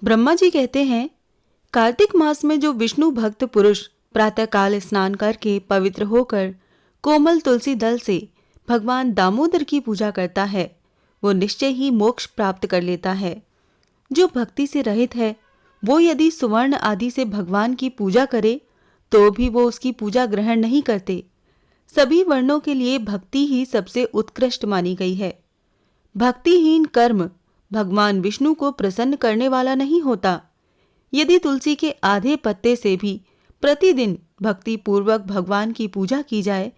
ब्रह्मा जी कहते हैं, कार्तिक मास में जो विष्णु भक्त पुरुष प्रातःकाल स्नान करके पवित्र होकर कोमल तुलसी दल से भगवान दामोदर की पूजा करता है, वो निश्चय ही मोक्ष प्राप्त कर लेता है। जो भक्ति से रहित है, वो यदि सुवर्ण आदि से भगवान की पूजा करे तो भी वो उसकी पूजा ग्रहण नहीं करते। सभी वर्णों के लिए भक्ति ही सबसे उत्कृष्ट मानी गई है। भक्तिहीन कर्म भगवान विष्णु को प्रसन्न करने वाला नहीं होता। यदि तुलसी के आधे पत्ते से भी प्रतिदिन भक्ति पूर्वक भगवान की पूजा की जाए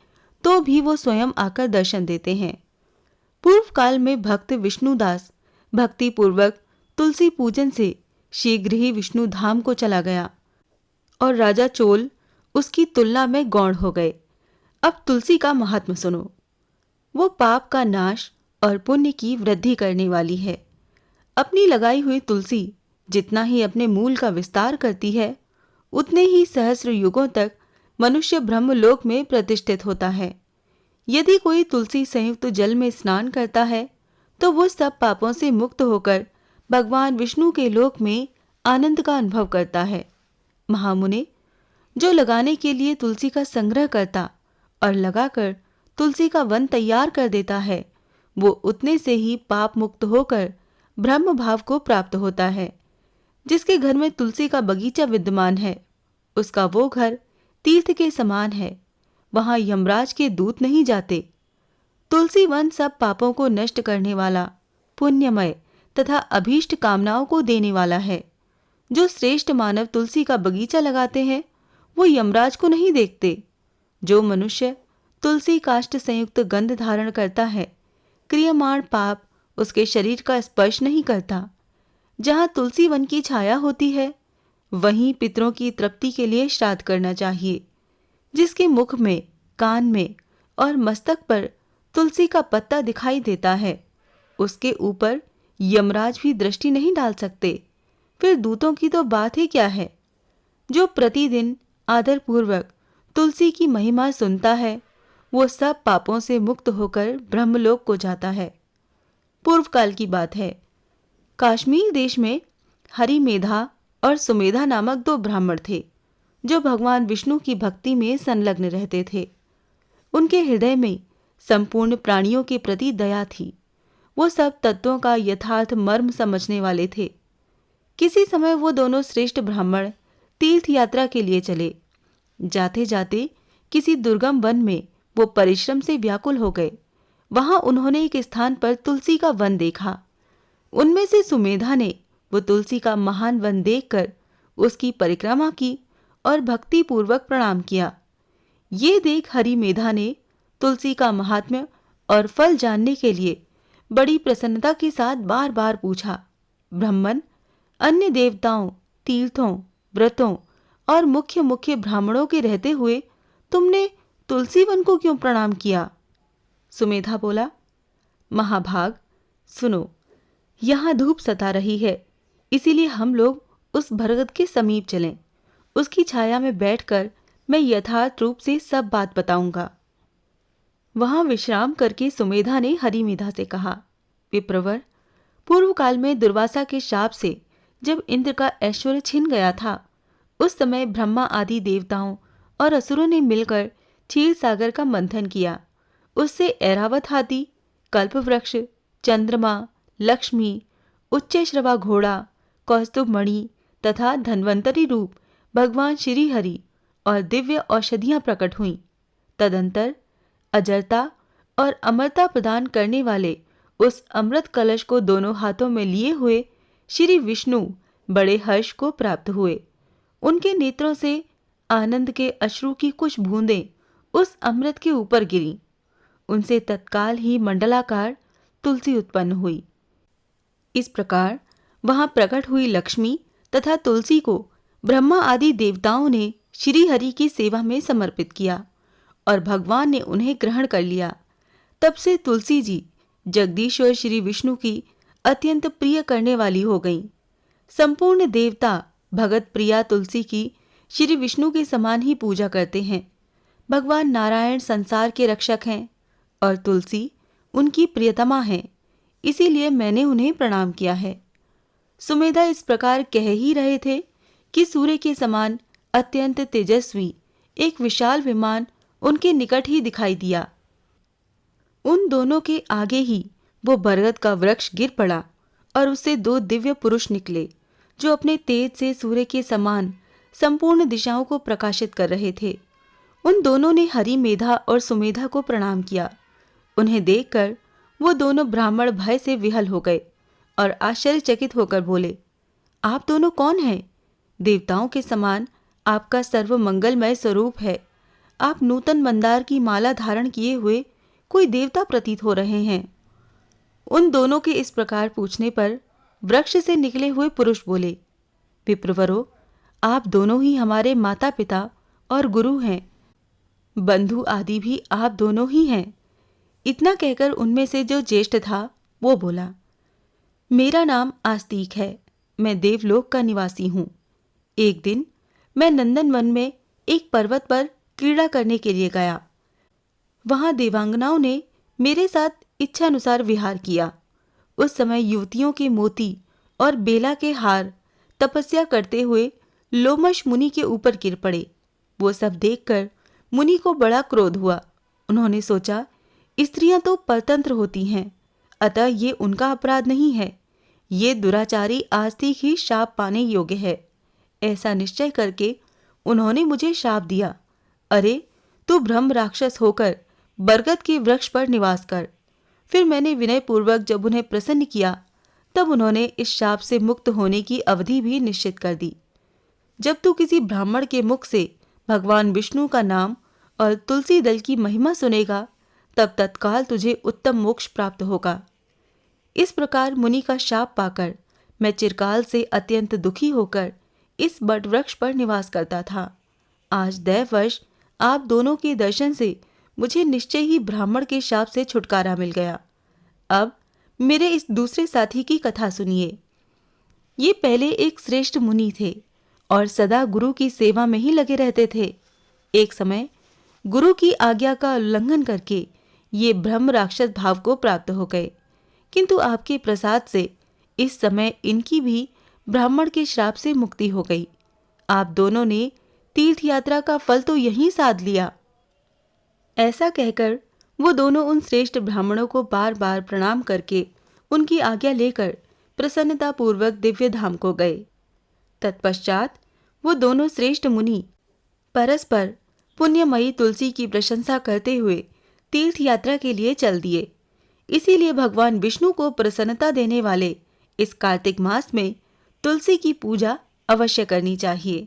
तो भी वो स्वयं आकर दर्शन देते हैं। पूर्व काल में भक्त विष्णुदास भक्ति पूर्वक तुलसी पूजन से शीघ्र ही विष्णु धाम को चला गया और राजा चोल उसकी तुलना में गौण हो गए। अब तुलसी का महात्म्य सुनो। वो पाप का नाश और पुण्य की वृद्धि करने वाली है। अपनी लगाई हुई तुलसी जितना ही अपने मूल का विस्तार करती है, उतने ही सहस्र युगों तक मनुष्य ब्रह्मलोक में प्रतिष्ठित होता है। यदि कोई तुलसी संयुक्त जल में स्नान करता है तो वो सब पापों से मुक्त होकर भगवान विष्णु के लोक में आनंद का अनुभव करता है। महामुने, जो लगाने के लिए तुलसी का संग्रह करता और लगाकर तुलसी का वन तैयार कर देता है, वो उतने से ही पाप मुक्त होकर ब्रह्म भाव को प्राप्त होता है। जिसके घर में तुलसी का बगीचा विद्यमान है, उसका वो घर तीर्थ के समान है। वहां यमराज के दूत नहीं जाते। तुलसी वन सब पापों को नष्ट करने वाला, पुण्यमय तथा अभीष्ट कामनाओं को देने वाला है। जो श्रेष्ठ मानव तुलसी का बगीचा लगाते हैं, वो यमराज को नहीं देखते। जो मनुष्य तुलसी काष्ठ संयुक्त गंध धारण करता है, क्रियमाण पाप उसके शरीर का स्पर्श नहीं करता। जहां तुलसी वन की छाया होती है, वहीं पितरों की तृप्ति के लिए श्राद्ध करना चाहिए। जिसके मुख में, कान में और मस्तक पर तुलसी का पत्ता दिखाई देता है, उसके ऊपर यमराज भी दृष्टि नहीं डाल सकते। फिर दूतों की तो बात ही क्या है। जो प्रतिदिन आदरपूर्वक तुलसी की महिमा सुनता है, वो सब पापों से मुक्त होकर ब्रह्मलोक को जाता है। पूर्व काल की बात है। कश्मीर देश में हरिमेधा और सुमेधा नामक दो ब्राह्मण थे, जो भगवान विष्णु की भक्ति में संलग्न रहते थे। उनके हृदय में संपूर्ण प्राणियों के प्रति दया थी। वो सब तत्वों का यथार्थ मर्म समझने वाले थे। किसी समय वो दोनों श्रेष्ठ ब्राह्मण तीर्थ यात्रा के लिए चले। जाते जाते किसी दुर्गम वन में वो परिश्रम से व्याकुल हो गए। वहां उन्होंने एक स्थान पर तुलसी का वन देखा। उनमें से सुमेधा ने वो तुलसी का महान वन देखकर उसकी परिक्रमा की और भक्ति पूर्वक प्रणाम किया। ये देख हरिमेधा ने तुलसी का महात्म्य और फल जानने के लिए बड़ी प्रसन्नता के साथ बार बार पूछा, ब्राह्मण, अन्य देवताओं, तीर्थों, व्रतों और मुख्य मुख्य ब्राह्मणों के रहते हुए तुमने तुलसी वन को क्यों प्रणाम किया? सुमेधा बोला, महाभाग, सुनो, यहाँ धूप सता रही है, इसीलिए हम लोग उस बरगद के समीप चलें। उसकी छाया में बैठकर मैं यथार्थ रूप से सब बात बताऊंगा। वहां विश्राम करके सुमेधा ने हरिमेधा से कहा, विप्रवर, पूर्व काल में दुर्वासा के शाप से जब इंद्र का ऐश्वर्य छिन गया था, उस समय ब्रह्मा आदि देवताओं और असुरों ने मिलकर क्षीर सागर का मंथन किया। उससे ऐरावत हाथी, कल्पवृक्ष, चंद्रमा, लक्ष्मी, उच्चैश्रवा घोड़ा, कौस्तुभ मणि तथा धन्वंतरी रूप भगवान श्री हरि और दिव्य औषधियां प्रकट हुईं। तदंतर अजरता और अमरता प्रदान करने वाले उस अमृत कलश को दोनों हाथों में लिए हुए श्री विष्णु बड़े हर्ष को प्राप्त हुए। उनके नेत्रों से आनंद के अश्रु की कुछ बूंदें उस अमृत के ऊपर गिरी। उनसे तत्काल ही मंडलाकार तुलसी उत्पन्न हुई। इस प्रकार वहां प्रकट हुई लक्ष्मी तथा तुलसी को ब्रह्मा आदि देवताओं ने श्री हरि की सेवा में समर्पित किया और भगवान ने उन्हें ग्रहण कर लिया। तब से तुलसी जी जगदीश्वर श्री विष्णु की अत्यंत प्रिय करने वाली हो गईं। संपूर्ण देवता भगत प्रिया तुलसी की श्री विष्णु के समान ही पूजा करते हैं। भगवान नारायण संसार के रक्षक हैं और तुलसी उनकी प्रियतमा हैं, इसीलिए मैंने उन्हें प्रणाम किया है। सुमेधा इस प्रकार कह ही रहे थे कि सूर्य के समान अत्यंत तेजस्वी एक विशाल विमान उनके निकट ही दिखाई दिया। उन दोनों के आगे ही वो बरगद का वृक्ष गिर पड़ा और उससे दो दिव्य पुरुष निकले जो अपने तेज से सूर्य के समान संपूर्ण दिशाओं को प्रकाशित कर रहे थे। उन दोनों ने हरि मेधा और सुमेधा को प्रणाम किया। उन्हें देखकर वो दोनों ब्राह्मण भय से विहल हो गए और आश्चर्यचकित होकर बोले, आप दोनों कौन हैं? देवताओं के समान आपका सर्व मंगलमय स्वरूप है। आप नूतन मंदार की माला धारण किए हुए कोई देवता प्रतीत हो रहे हैं। उन दोनों के इस प्रकार पूछने पर वृक्ष से निकले हुए पुरुष बोले, विप्रवरो, आप दोनों ही हमारे माता पिता और गुरु हैं। बंधु आदि भी आप दोनों ही हैं। इतना कहकर उनमें से जो ज्येष्ठ था वो बोला, मेरा नाम आस्तिक है। मैं देवलोक का निवासी हूँ। एक दिन मैं नंदनवन में एक पर्वत पर क्रीड़ा करने के लिए गया। वहां देवांगनाओं ने मेरे साथ इच्छानुसार विहार किया। उस समय युवतियों के मोती और बेला के हार तपस्या करते हुए लोमश मुनि के ऊपर गिर पड़े। वो सब देखकर मुनि को बड़ा क्रोध हुआ। उन्होंने सोचा, स्त्रियां तो परतंत्र होती हैं, अतः ये उनका अपराध नहीं है। ये दुराचारी आस्तिक ही शाप पाने योग्य है। ऐसा निश्चय करके उन्होंने मुझे शाप दिया, अरे तू ब्रह्म राक्षस होकर बरगद के वृक्ष पर निवास कर। फिर मैंने विनय पूर्वक जब उन्हें प्रसन्न किया तब उन्होंने इस शाप से मुक्त होने की अवधि भी निश्चित कर दी। जब तू किसी ब्राह्मण के मुख से भगवान विष्णु का नाम और तुलसी दल की महिमा सुनेगा तब तत्काल तुझे उत्तम मोक्ष प्राप्त होगा। इस प्रकार मुनि का शाप पाकर मैं चिरकाल से अत्यंत दुखी होकर इस बट वृक्ष पर निवास करता था। आज दैववश आप दोनों के दर्शन से मुझे निश्चय ही ब्राह्मण के शाप से छुटकारा मिल गया। अब मेरे इस दूसरे साथी की कथा सुनिए। ये पहले एक श्रेष्ठ मुनि थे और सदा गुरु की सेवा में ही लगे रहते थे। एक समय गुरु की आज्ञा का उल्लंघन करके ये ब्रह्म राक्षस भाव को प्राप्त हो गए, किंतु आपके प्रसाद से इस समय इनकी भी ब्राह्मण के श्राप से मुक्ति हो गई। आप दोनों ने तीर्थ यात्रा का फल तो यहीं साध लिया। ऐसा कहकर वो दोनों उन श्रेष्ठ ब्राह्मणों को बार बार प्रणाम करके उनकी आज्ञा लेकर प्रसन्नतापूर्वक दिव्य धाम को गए। तत्पश्चात वो दोनों श्रेष्ठ मुनि परस्पर पुण्यमयी तुलसी की प्रशंसा करते हुए तीर्थ यात्रा के लिए चल दिए। इसीलिए भगवान विष्णु को प्रसन्नता देने वाले इस कार्तिक मास में तुलसी की पूजा अवश्य करनी चाहिए।